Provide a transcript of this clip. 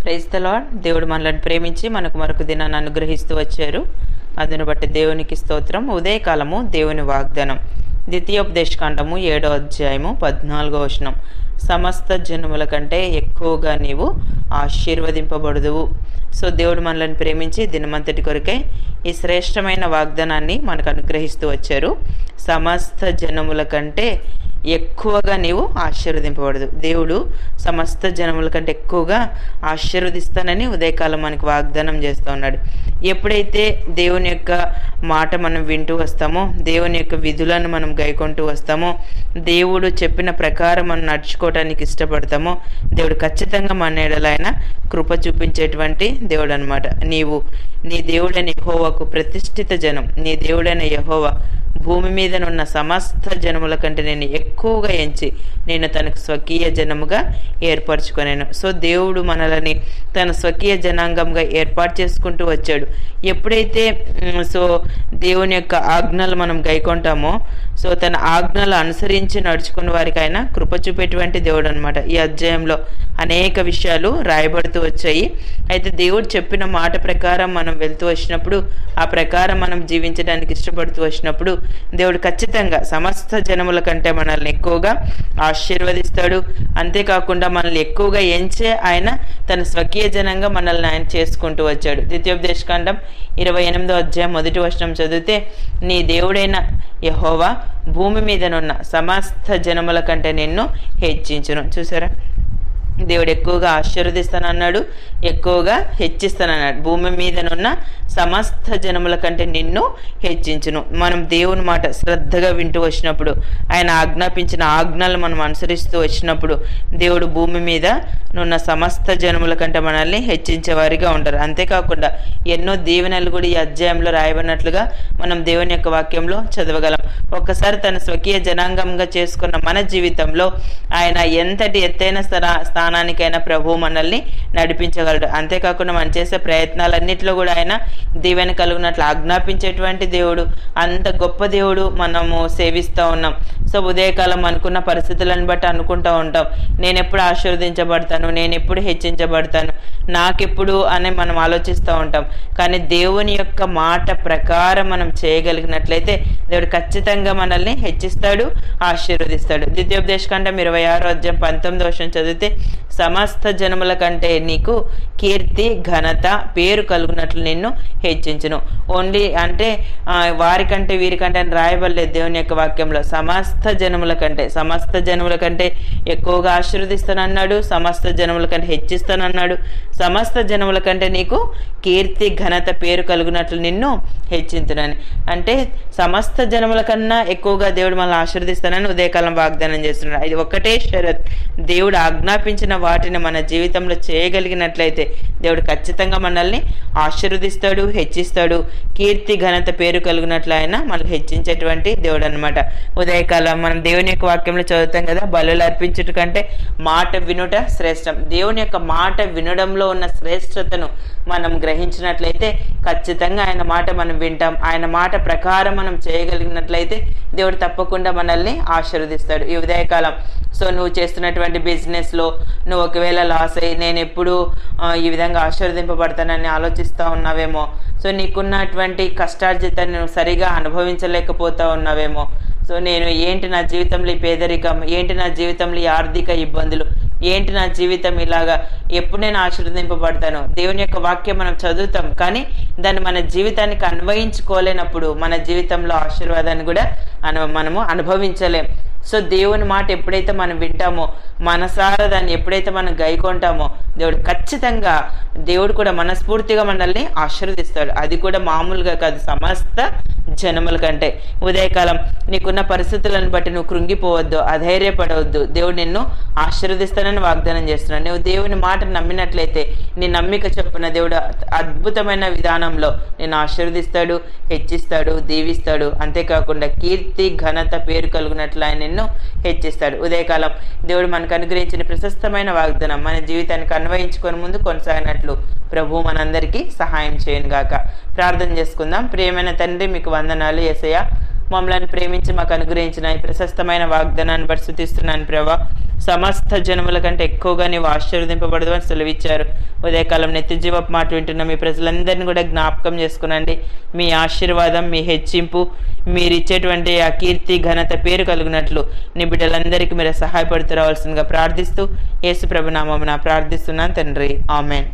Praise the lord. దేవుడు మనల్ని ప్రేమించి మనకు మరొక దినాన్ని అనుగ్రహిస్తూ వచ్చారు. అందును బట్టి దేవునికి స్తోత్రం. ఉదయకాలము దేవుని వాగ్దానం. ద్వితీయోపదేశకాండము 7వ అధ్యాయము 14వ వచనం. సమస్త జనముల కంటే ఎక్కువగా నీవు ఆశీర్వదింపబడుదువు. సో దేవుడు మనల్ని ప్రేమించి దినమంతటి కొరకై ఈ శ్రేష్టమైన వాగ్దానాన్ని మనకు అనుగ్రహిస్తూ వచ్చారు. సమస్త జనముల కంటే ఎక్కువగా నీవు ఆశీర్వదింపబడదు. దేవుడు సమస్త జనముల కంటే ఎక్కువగా ఆశీర్వదిస్తానని ఉదయకాలం మనకు వాగ్దానం చేస్తూ ఉన్నాడు. ఎప్పుడైతే దేవుని యొక్క మాట మనం వింటూ వస్తామో, దేవుని యొక్క విధులను మనం గైకొంటూ వస్తామో, దేవుడు చెప్పిన ప్రకారం మనం నడుచుకోవడానికి ఇష్టపడతామో, దేవుడు ఖచ్చితంగా మన ఎడల ఆయన కృప చూపించేటువంటి దేవుడు అనమాట. నీ దేవుడైన యెహోవాకు ప్రతిష్ఠిత జనం. నీ దేవుడైన యెహోవా భూమి మీదనున్న సమస్త జనముల కంటే నేను ఎక్కువగా ఎంచి నేను తనకు స్వకీయ జనముగా ఏర్పరచుకొనేను. సో దేవుడు మనల్ని తన స్వకీయ జనాంగంగా ఏర్పాటు చేసుకుంటూ వచ్చాడు. ఎప్పుడైతే దేవుని యొక్క ఆజ్ఞలు మనం గైకొంటామో, సో తన ఆజ్ఞలు అనుసరించి నడుచుకున్న వారికి ఆయన కృప చూపేటువంటి దేవుడు అనమాట. ఈ అధ్యాయంలో అనేక విషయాలు రాయబడుతూ వచ్చాయి. అయితే దేవుడు చెప్పిన మాట ప్రకారం మనం వెళ్తూ వచ్చినప్పుడు, ఆ ప్రకారం మనం జీవించడానికి ఇష్టపడుతూ వచ్చినప్పుడు, దేవుడు ఖచ్చితంగా సమస్త జనముల కంటే మనల్ని ఎక్కువగా ఆశీర్వదిస్తాడు. అంతేకాకుండా మనల్ని ఎక్కువగా ఎంచే ఆయన తన స్వకీయ జనంగా మనల్ని ఆయన చేసుకుంటూ వచ్చాడు. ద్వితీయోపదేశకాండం 28వ అధ్యాయం 1వ వచనం చదివితే, నీ దేవుడైన యెహోవా భూమి మీదనున్న సమస్త జనముల కంటే నిన్ను హెచ్చించును. చూసారా, దేవుడు ఎక్కువగా ఆశీర్వదిస్తానన్నాడు, ఎక్కువగా హెచ్చిస్తానన్నాడు. భూమి మీదనున్న సమస్త జనముల కంటే నిన్ను హెచ్చించును. మనం దేవుని మాట శ్రద్ధగా వింటూ వచ్చినప్పుడు, ఆయన ఆజ్ఞాపించిన ఆజ్ఞలు మనం అనుసరిస్తూ వచ్చినప్పుడు, దేవుడు భూమి మీద నున్న సమస్త జనముల కంటే మనల్ని హెచ్చించేవారిగా ఉంటారు. అంతేకాకుండా ఎన్నో దీవెనలు కూడా ఈ అధ్యాయంలో రాయబడినట్లుగా మనం దేవుని యొక్క వాక్యంలో చదవగలం. ఒక్కసారి తన స్వకీయ జనాంగంగా చేసుకున్న మన జీవితంలో ఆయన ఎంతటి ఎత్తైన స్థానానికైనా ప్రభు మనల్ని నడిపించగలడు. అంతేకాకుండా మనం చేసే ప్రయత్నాలన్నింటిలో కూడా ఆయన దీవెన కలుగునట్లు ఆజ్ఞాపించేటువంటి దేవుడు. అంత గొప్ప దేవుడు మనము సేవిస్తూ ఉన్నాం. సో ఉదయకాలం అనుకున్న పరిస్థితులను బట్టి అనుకుంటూ ఉంటాం, నేను ఎప్పుడు ఆశీర్వదించబడతాను, నేను ఎప్పుడు హెచ్చించబడతాను, నాకెప్పుడు అని మనం ఆలోచిస్తూ ఉంటాం. కానీ దేవుని యొక్క మాట ప్రకారం మనం చేయగలిగినట్లయితే దేవుడు ఖచ్చితంగా మనల్ని హెచ్చిస్తాడు, ఆశీర్వదిస్తాడు. ద్వితీయోపదేశకాండం 26వ అధ్యాయం 19వ వచనం చదివితే, సమస్త జనముల కంటే నీకు కీర్తి, ఘనత, పేరు కలుగునట్లు నిన్ను హెచ్చించును. ఓన్లీ అంటే వారికంటే వీరికంటే అని రాయబడలేదు దేవుని యొక్క వాక్యంలో. సమస్త జనముల కంటే ఎక్కువగా ఆశీర్వదిస్తానన్నాడు, సమస్త జనముల కంటే హెచ్చిస్తానన్నాడు, సమస్త జనముల కంటే నీకు కీర్తి, ఘనత, పేరు కలుగునట్లు నిన్ను హెచ్చించునని. అంటే సమస్త జనముల కన్నా ఎక్కువగా దేవుడు మనల్ని ఆశీర్వదిస్తానని ఉదయకాలం వాగ్దానం చేస్తున్నాడు. ఇది ఒకటే షరత్, దేవుడు ఆజ్ఞాపించిన వాటిని మన జీవితంలో చేయగలిగినట్లయితే దేవుడు ఖచ్చితంగా మనల్ని ఆశీర్వదిస్తాడు, హెచ్చిస్తాడు. కీర్తి, ఘనత, పేరు కలిగినట్లు ఆయన మనల్ని హెచ్చించేటువంటి దేవుడు అనమాట. ఉదయకాలం మనం దేవుని యొక్క వాక్యంలో చదువుతాం కదా, బలులు అర్పించుట కంటే మాట వినుట శ్రేష్టం. దేవుని యొక్క మాట వినడంలో ఉన్న శ్రేష్టతను మనం గ్రహించినట్లయితే ఖచ్చితంగా ఆయన మాట మనం వింటాం. ఆయన మాట ప్రకారం మనం చేయగలిగినట్లయితే దేవుడు తప్పకుండా మనల్ని ఆశీర్వదిస్తాడు. ఈ ఉదయకాలం నువ్వు చేస్తున్నటువంటి బిజినెస్లో నువ్వు ఒకవేళ లాస్ అయ్యి నేను ఎప్పుడు ఈ విధంగా ఆశీర్వదింపబడతానని ఆలోచిస్తూ ఉన్నావేమో, నీకున్నటువంటి కష్టార్జితాన్ని నువ్వు సరిగా అనుభవించలేకపోతా ఉన్నావేమో, నేను ఏంటి నా జీవితంలో ఈ పేదరికం, ఏంటి నా జీవితంలో ఈ ఆర్థిక ఇబ్బందులు, ఏంటి నా జీవితం ఇలాగా, ఎప్పుడు నేను ఆశీర్వదింపబడతాను. దేవుని యొక్క వాక్యం మనం చదువుతాం, కానీ దాన్ని మన జీవితానికి అన్వయించుకోలేనప్పుడు మన జీవితంలో ఆశీర్వాదాన్ని కూడా మనము అనుభవించలేం. దేవుని మాట ఎప్పుడైతే మనం వింటామో, మనసారా దాన్ని ఎప్పుడైతే మనం గైకొంటామో, దేవుడు కూడా మనస్ఫూర్తిగా మనల్ని ఆశీర్వదిస్తాడు. అది కూడా మామూలుగా కాదు, సమస్త జనముల కంటే. ఉదయకాలం నీకున్న పరిస్థితులను బట్టి నువ్వు కృంగిపోవద్దు, అధైర్యపడవద్దు. దేవుడు నిన్ను ఆశీర్వదిస్తానని వాగ్దానం చేస్తున్నాడు. నువ్వు దేవుని మాట నమ్మినట్లయితే, నీ నమ్మిక చొప్పున దేవుడు అద్భుతమైన విధానంలో నిన్ను ఆశీర్వదిస్తాడు, హెచ్చిస్తాడు, దీవిస్తాడు. అంతేకాకుండా కీర్తి, ఘనత, పేరు కలుగునట్లు ఆయన నిన్ను హెచ్చిస్తాడు. ఉదయకాలం దేవుడు మనకు అనుగ్రహించిన ప్రశస్తమైన వాగ్దానం మన జీవితానికి అన్వయించుకొని ముందు కొనసాగినట్లు ప్రభు మనందరికీ సహాయం చేయను గాక. ప్రార్థన చేసుకుందాం. ప్రియమైన తండ్రి, మీకు వందనాలు యేసయ్య. మమ్మల్ని ప్రేమించి మాకు అనుగ్రహించిన ఈ ప్రశస్తమైన వాగ్దానాన్ని బట్టి స్తుతిస్తున్నాను ప్రభా. సమస్త జనముల కంటే ఎక్కువగా నీవు ఆశీర్వదింపబడదు అని సెలవిచ్చారు. ఉదయకాలం నిత్యజీవపు మాట వింటున్న మీ ప్రజలందరినీ కూడా జ్ఞాపకం చేసుకునండి. మీ ఆశీర్వాదం, మీ హెచ్చింపు, మీరిచ్చేటువంటి ఆ కీర్తి, ఘనత, పేరు కలుగునట్లు నీ బిడ్డలందరికీ మీరు సహాయపడుతూ రావాల్సిందిగా ప్రార్థిస్తూ యేసు ప్రభు నామమున ప్రార్థిస్తున్నాను తండ్రి. ఆమెన్.